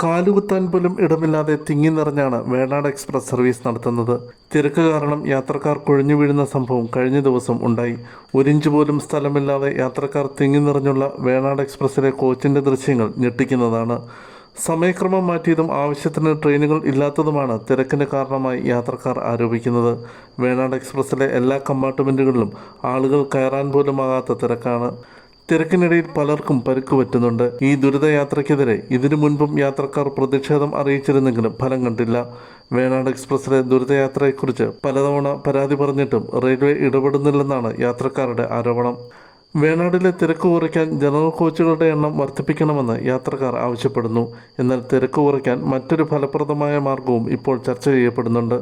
കാലുകുത്താൻ പോലും ഇടമില്ലാതെ തിങ്ങി നിറഞ്ഞാണ് Venad express service നടത്തുന്നത്. തിരക്ക് കാരണം യാത്രക്കാർ കുഴഞ്ഞു വീഴുന്ന സംഭവം കഴിഞ്ഞ ദിവസം ഉണ്ടായി. ഒരിഞ്ച് പോലും സ്ഥലമില്ലാതെ യാത്രക്കാർ തിങ്ങി നിറഞ്ഞുള്ള വേണാട് എക്സ്പ്രസിലെ കോച്ചിൻ്റെ ദൃശ്യങ്ങൾ ഞെട്ടിക്കുന്നതാണ്. സമയക്രമം മാറ്റിയതും ആവശ്യത്തിന് ട്രെയിനുകൾ ഇല്ലാത്തതുമാണ് തിരക്കിന് കാരണമായി യാത്രക്കാർ ആരോപിക്കുന്നത്. വേണാട് എക്സ്പ്രസിലെ എല്ലാ കമ്പാർട്ട്മെൻറ്റുകളിലും ആളുകൾ കയറാൻ പോലും ആകാത്ത തിരക്കാണ്. തിരക്കിനിടയിൽ പലർക്കും പരിക്ക് പറ്റുന്നുണ്ട്. ഈ ദുരിതയാത്രയ്ക്കെതിരെ ഇതിനു മുൻപും യാത്രക്കാർ പ്രതിഷേധം അറിയിച്ചിരുന്നെങ്കിലും ഫലം കണ്ടില്ല. വേണാട് എക്സ്പ്രസിലെ ദുരിതയാത്രയെക്കുറിച്ച് പലതവണ പരാതി പറഞ്ഞിട്ടും റെയിൽവേ ഇടപെടുന്നില്ലെന്നാണ് യാത്രക്കാരുടെ ആരോപണം. വേണാടിലെ തിരക്ക് കുറയ്ക്കാൻ ജനറൽ കോച്ചുകളുടെ എണ്ണം വർദ്ധിപ്പിക്കണമെന്ന് യാത്രക്കാർ ആവശ്യപ്പെടുന്നു. എന്നാൽ തിരക്ക് കുറയ്ക്കാൻ മറ്റൊരു ഫലപ്രദമായ മാർഗവും ഇപ്പോൾ ചർച്ച ചെയ്യപ്പെടുന്നുണ്ട്.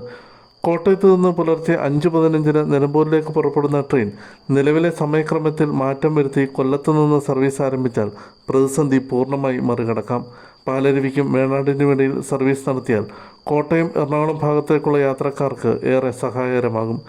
കോട്ടയത്ത് നിന്ന് പുലർച്ചെ 5:15 നിലമ്പൂരിലേക്ക് പുറപ്പെടുന്ന ട്രെയിൻ നിലവിലെ സമയക്രമത്തിൽ മാറ്റം വരുത്തി കൊല്ലത്ത് നിന്ന് സർവീസ് ആരംഭിച്ചാൽ പ്രതിസന്ധി പൂർണ്ണമായി മറികടക്കാം. പാലരുവിക്കും വേണാടിനുമിടയിൽ സർവീസ് നടത്തിയാൽ കോട്ടയം എറണാകുളം ഭാഗത്തേക്കുള്ള യാത്രക്കാർക്ക് ഏറെ സഹായകരമാകും.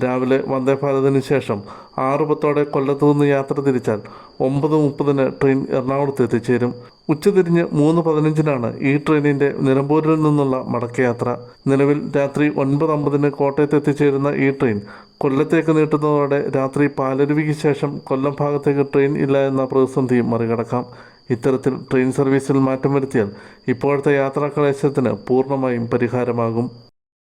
രാവിലെ വന്ദേഭാരതിന് ശേഷം 6:10 കൊല്ലത്ത് നിന്ന് യാത്ര തിരിച്ചാൽ 9:30 ട്രെയിൻ എറണാകുളത്ത് എത്തിച്ചേരും. ഉച്ചതിരിഞ്ഞ് 3:15 ഈ ട്രെയിനിൻ്റെ നിലമ്പൂരിൽ നിന്നുള്ള മടക്കയാത്ര. നിലവിൽ രാത്രി 9:50 കോട്ടയത്ത് എത്തിച്ചേരുന്ന ഈ ട്രെയിൻ കൊല്ലത്തേക്ക് നീട്ടുന്നതോടെ രാത്രി പാലരുവിക്ക് ശേഷം കൊല്ലം ഭാഗത്തേക്ക് ട്രെയിൻ ഇല്ല എന്ന പ്രതിസന്ധിയും മറികടക്കാം. ഇത്തരത്തിൽ ട്രെയിൻ സർവീസിൽ മാറ്റം വരുത്തിയാൽ ഇപ്പോഴത്തെ യാത്രാക്ലേശത്തിന് പൂർണ്ണമായും പരിഹാരമാകും.